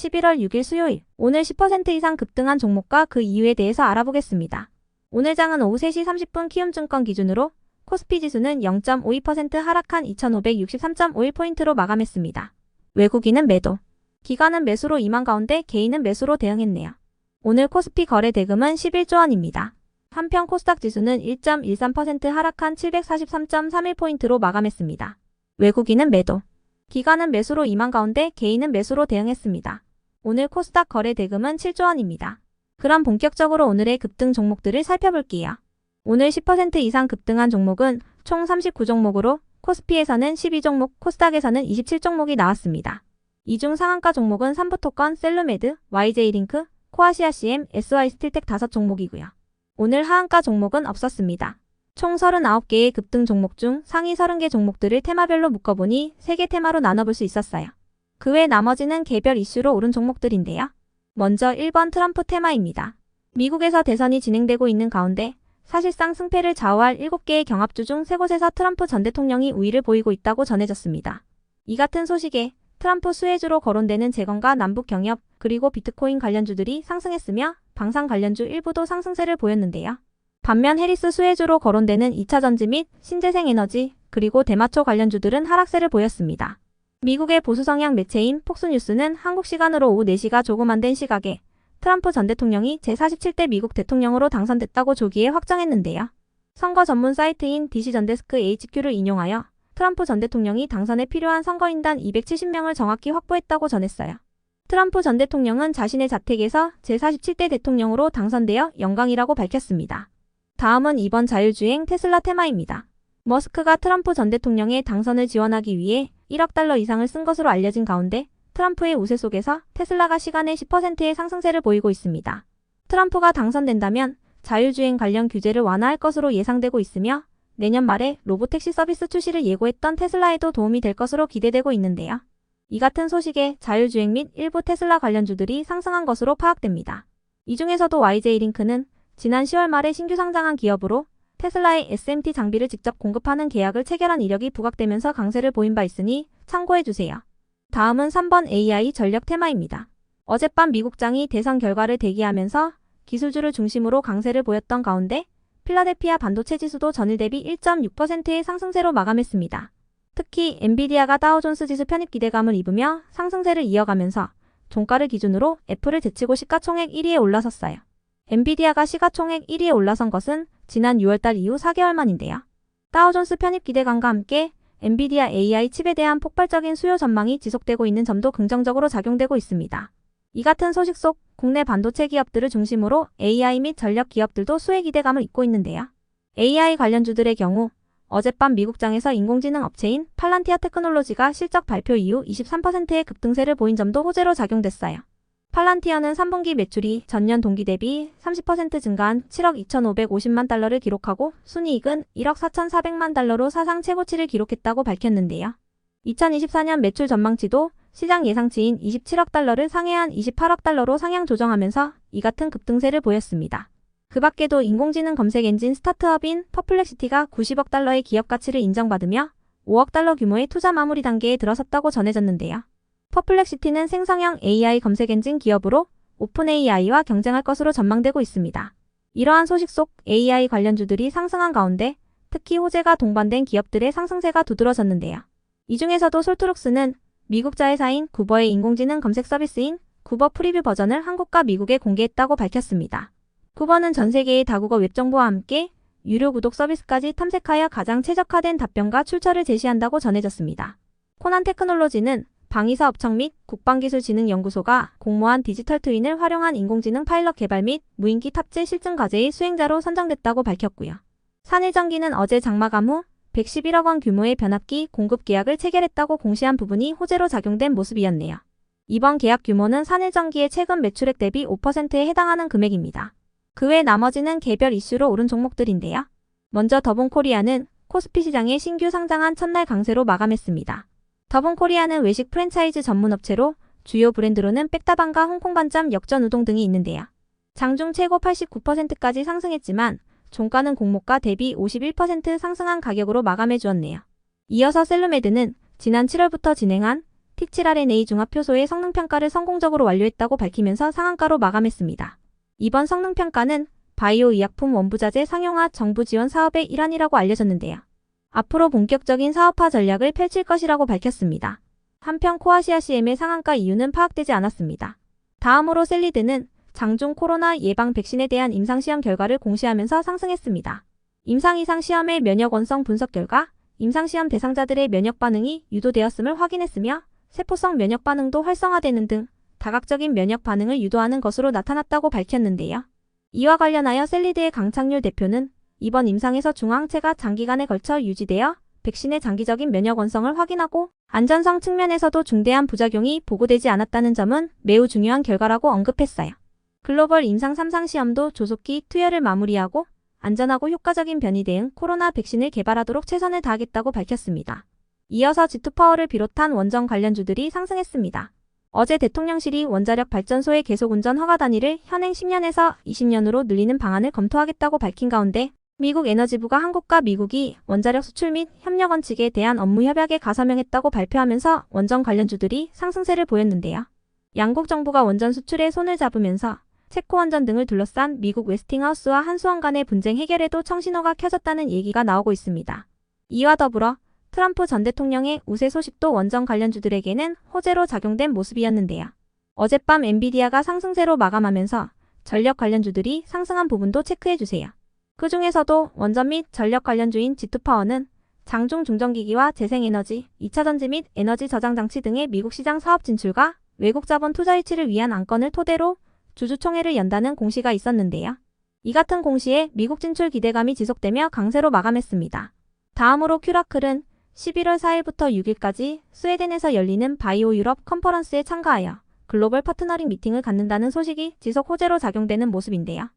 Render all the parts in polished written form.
11월 6일 수요일, 오늘 10% 이상 급등한 종목과 그 이유에 대해서 알아보겠습니다. 오늘 장은 오후 3시 30분 키움증권 기준으로 코스피 지수는 0.52% 하락한 2563.51포인트로 마감했습니다. 외국인은 매도, 기관은 매수로 임한 가운데 개인은 매수로 대응했네요. 오늘 코스피 거래 대금은 11조 원입니다. 한편 코스닥 지수는 1.13% 하락한 743.31포인트로 마감했습니다. 외국인은 매도, 기관은 매수로 임한 가운데 개인은 매수로 대응했습니다. 오늘 코스닥 거래 대금은 7조 원입니다. 그럼 본격적으로 오늘의 급등 종목들을 살펴볼게요. 오늘 10% 이상 급등한 종목은 총 39종목으로 코스피에서는 12종목, 코스닥에서는 27종목이 나왔습니다. 이 중 상한가 종목은 삼부토건, 셀루메드, YJ링크, 코아시아CM, SY스틸텍 5종목이고요. 오늘 하한가 종목은 없었습니다. 총 39개의 급등 종목 중 상위 30개 종목들을 테마별로 묶어보니 3개 테마로 나눠볼 수 있었어요. 그 외 나머지는 개별 이슈로 오른 종목들인데요. 먼저 1번 트럼프 테마입니다. 미국에서 대선이 진행되고 있는 가운데 사실상 승패를 좌우할 7개의 경합주 중 3곳에서 트럼프 전 대통령이 우위를 보이고 있다고 전해졌습니다. 이 같은 소식에 트럼프 수혜주로 거론되는 재건과 남북 경협, 그리고 비트코인 관련주들이 상승했으며 방산 관련주 일부도 상승세를 보였는데요. 반면 해리스 수혜주로 거론되는 2차전지 및 신재생에너지, 그리고 대마초 관련주들은 하락세를 보였습니다. 미국의 보수 성향 매체인 폭스뉴스는 한국 시간으로 오후 4시가 조금 안 된 시각에 트럼프 전 대통령이 제47대 미국 대통령으로 당선됐다고 조기에 확정했는데요. 선거 전문 사이트인 DC전데스크 HQ를 인용하여 트럼프 전 대통령이 당선에 필요한 선거인단 270명을 정확히 확보했다고 전했어요. 트럼프 전 대통령은 자신의 자택에서 제47대 대통령으로 당선되어 영광이라고 밝혔습니다. 다음은 이번 자율주행 테슬라 테마입니다. 머스크가 트럼프 전 대통령의 당선을 지원하기 위해 1억 달러 이상을 쓴 것으로 알려진 가운데 트럼프의 우세 속에서 테슬라가 시간에 10%의 상승세를 보이고 있습니다. 트럼프가 당선된다면 자율주행 관련 규제를 완화할 것으로 예상되고 있으며 내년 말에 로보택시 서비스 출시를 예고했던 테슬라에도 도움이 될 것으로 기대되고 있는데요. 이 같은 소식에 자율주행 및 일부 테슬라 관련주들이 상승한 것으로 파악됩니다. 이 중에서도 YJ링크는 지난 10월 말에 신규 상장한 기업으로 테슬라의 SMT 장비를 직접 공급하는 계약을 체결한 이력이 부각되면서 강세를 보인 바 있으니 참고해주세요. 다음은 3번 AI 전력 테마입니다. 어젯밤 미국장이 대선 결과를 대기하면서 기술주를 중심으로 강세를 보였던 가운데 필라델피아 반도체 지수도 전일 대비 1.6%의 상승세로 마감했습니다. 특히 엔비디아가 다우존스 지수 편입 기대감을 입으며 상승세를 이어가면서 종가를 기준으로 애플을 제치고 시가총액 1위에 올라섰어요. 엔비디아가 시가총액 1위에 올라선 것은 지난 6월달 이후 4개월 만인데요. 다우존스 편입 기대감과 함께 엔비디아 AI 칩에 대한 폭발적인 수요 전망이 지속되고 있는 점도 긍정적으로 작용되고 있습니다. 이 같은 소식 속 국내 반도체 기업들을 중심으로 AI 및 전력 기업들도 수혜 기대감을 입고 있는데요. AI 관련주들의 경우 어젯밤 미국장에서 인공지능 업체인 팔란티아 테크놀로지가 실적 발표 이후 23%의 급등세를 보인 점도 호재로 작용됐어요. 팔란티아는 3분기 매출이 전년 동기 대비 30% 증가한 7억 2,550만 달러를 기록하고 순이익은 1억 4,400만 달러로 사상 최고치를 기록했다고 밝혔는데요. 2024년 매출 전망치도 시장 예상치인 27억 달러를 상회한 28억 달러로 상향 조정하면서 이 같은 급등세를 보였습니다. 그 밖에도 인공지능 검색 엔진 스타트업인 퍼플렉시티가 90억 달러의 기업 가치를 인정받으며 5억 달러 규모의 투자 마무리 단계에 들어섰다고 전해졌는데요. 퍼플렉시티는 생성형 AI 검색 엔진 기업으로 오픈AI와 경쟁할 것으로 전망되고 있습니다. 이러한 소식 속 AI 관련주들이 상승한 가운데 특히 호재가 동반된 기업들의 상승세가 두드러졌는데요. 이 중에서도 솔트룩스는 미국 자회사인 구버의 인공지능 검색 서비스인 구버 프리뷰 버전을 한국과 미국에 공개했다고 밝혔습니다. 구버는 전 세계의 다국어 웹정보와 함께 유료 구독 서비스까지 탐색하여 가장 최적화된 답변과 출처를 제시한다고 전해졌습니다. 코난 테크놀로지는 방위사업청 및 국방기술진흥연구소가 공모한 디지털 트윈을 활용한 인공지능 파일럿 개발 및 무인기 탑재 실증 과제의 수행자로 선정됐다고 밝혔고요. 산일전기는 어제 장마감 후 111억 원 규모의 변압기 공급 계약을 체결했다고 공시한 부분이 호재로 작용된 모습이었네요. 이번 계약 규모는 산일전기의 최근 매출액 대비 5%에 해당하는 금액입니다. 그 외 나머지는 개별 이슈로 오른 종목들인데요. 먼저 더본코리아는 코스피 시장에 신규 상장한 첫날 강세로 마감했습니다. 더본코리아는 외식 프랜차이즈 전문 업체로 주요 브랜드로는 백다방과 홍콩반점, 역전우동 등이 있는데요. 장중 최고 89%까지 상승했지만 종가는 공모가 대비 51% 상승한 가격으로 마감해 주었네요. 이어서 셀루메드는 지난 7월부터 진행한 T7RNA 종합효소의 성능평가를 성공적으로 완료했다고 밝히면서 상한가로 마감했습니다. 이번 성능평가는 바이오 의약품 원부자재 상용화 정부 지원 사업의 일환이라고 알려졌는데요. 앞으로 본격적인 사업화 전략을 펼칠 것이라고 밝혔습니다. 한편 코아시아-CM의 상한가 이유는 파악되지 않았습니다. 다음으로 셀리드는 장중 코로나 예방 백신에 대한 임상시험 결과를 공시하면서 상승했습니다. 임상 이상 시험의 면역 원성 분석 결과 임상시험 대상자들의 면역 반응이 유도되었음을 확인했으며 세포성 면역 반응도 활성화되는 등 다각적인 면역 반응을 유도하는 것으로 나타났다고 밝혔는데요. 이와 관련하여 셀리드의 강창률 대표는 이번 임상에서 중화항체가 장기간에 걸쳐 유지되어 백신의 장기적인 면역 원성을 확인하고 안전성 측면에서도 중대한 부작용이 보고되지 않았다는 점은 매우 중요한 결과라고 언급했어요. 글로벌 임상 3상 시험도 조속히 투여를 마무리하고 안전하고 효과적인 변이 대응 코로나 백신을 개발하도록 최선을 다하겠다고 밝혔습니다. 이어서 G2파워를 비롯한 원전 관련주들이 상승했습니다. 어제 대통령실이 원자력 발전소의 계속운전 허가 단위를 현행 10년에서 20년으로 늘리는 방안을 검토하겠다고 밝힌 가운데 미국 에너지부가 한국과 미국이 원자력 수출 및 협력 원칙에 대한 업무 협약에 가서명했다고 발표하면서 원전 관련주들이 상승세를 보였는데요. 양국 정부가 원전 수출에 손을 잡으면서 체코 원전 등을 둘러싼 미국 웨스팅하우스와 한수원 간의 분쟁 해결에도 청신호가 켜졌다는 얘기가 나오고 있습니다. 이와 더불어 트럼프 전 대통령의 우세 소식도 원전 관련주들에게는 호재로 작용된 모습이었는데요. 어젯밤 엔비디아가 상승세로 마감하면서 전력 관련주들이 상승한 부분도 체크해주세요. 그 중에서도 원전 및 전력 관련주인 G2파워는 장중 중전기기와 재생에너지, 2차전지 및 에너지 저장장치 등의 미국 시장 사업 진출과 외국 자본 투자 유치를 위한 안건을 토대로 주주총회를 연다는 공시가 있었는데요. 이 같은 공시에 미국 진출 기대감이 지속되며 강세로 마감했습니다. 다음으로 큐라클은 11월 4일부터 6일까지 스웨덴에서 열리는 바이오 유럽 컨퍼런스에 참가하여 글로벌 파트너링 미팅을 갖는다는 소식이 지속 호재로 작용되는 모습인데요.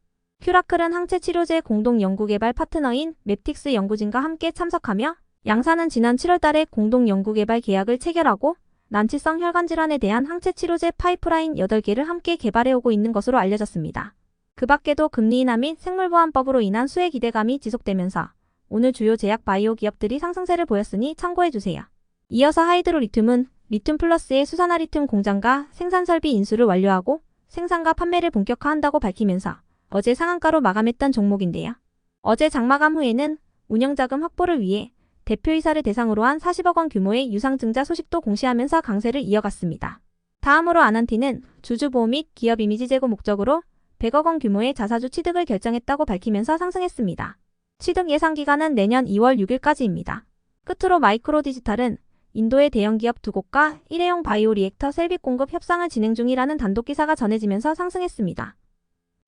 큐라클은 항체 치료제 공동 연구개발 파트너인 맵틱스 연구진과 함께 참석하며 양사는 지난 7월 달에 공동 연구개발 계약을 체결하고 난치성 혈관 질환에 대한 항체 치료제 파이프라인 8개를 함께 개발해오고 있는 것으로 알려졌습니다. 그 밖에도 금리 인하 및 생물보안법으로 인한 수혜 기대감이 지속되면서 오늘 주요 제약 바이오 기업들이 상승세를 보였으니 참고해주세요. 이어서 하이드로리튬은 리튬 플러스의 수산화 리튬 공장과 생산 설비 인수를 완료하고 생산과 판매를 본격화한다고 밝히면서 어제 상한가로 마감했던 종목인데요. 어제 장마감 후에는 운영자금 확보를 위해 대표이사를 대상으로 한 40억 원 규모의 유상증자 소식도 공시하면서 강세를 이어갔습니다. 다음으로 아난티는 주주보호 및 기업 이미지 제고 목적으로 100억 원 규모의 자사주 취득을 결정했다고 밝히면서 상승했습니다. 취득 예상 기간은 내년 2월 6일까지입니다. 끝으로 마이크로디지털은 인도의 대형기업 2곳과 일회용 바이오 리액터 셀빗 공급 협상을 진행 중이라는 단독 기사가 전해지면서 상승했습니다.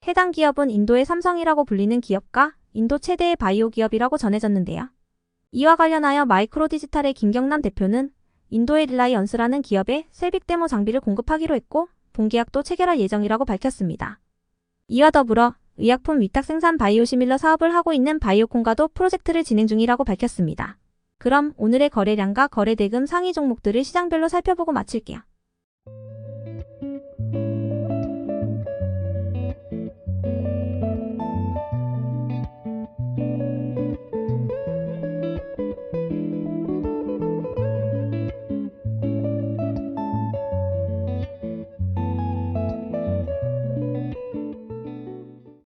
해당 기업은 인도의 삼성이라고 불리는 기업과 인도 최대의 바이오 기업이라고 전해졌는데요. 이와 관련하여 마이크로디지털의 김경남 대표는 인도의 릴라이언스라는 기업에 셀빗 데모 장비를 공급하기로 했고 본계약도 체결할 예정이라고 밝혔습니다. 이와 더불어 의약품 위탁 생산 바이오시밀러 사업을 하고 있는 바이오콘과도 프로젝트를 진행 중이라고 밝혔습니다. 그럼 오늘의 거래량과 거래대금 상위 종목들을 시장별로 살펴보고 마칠게요.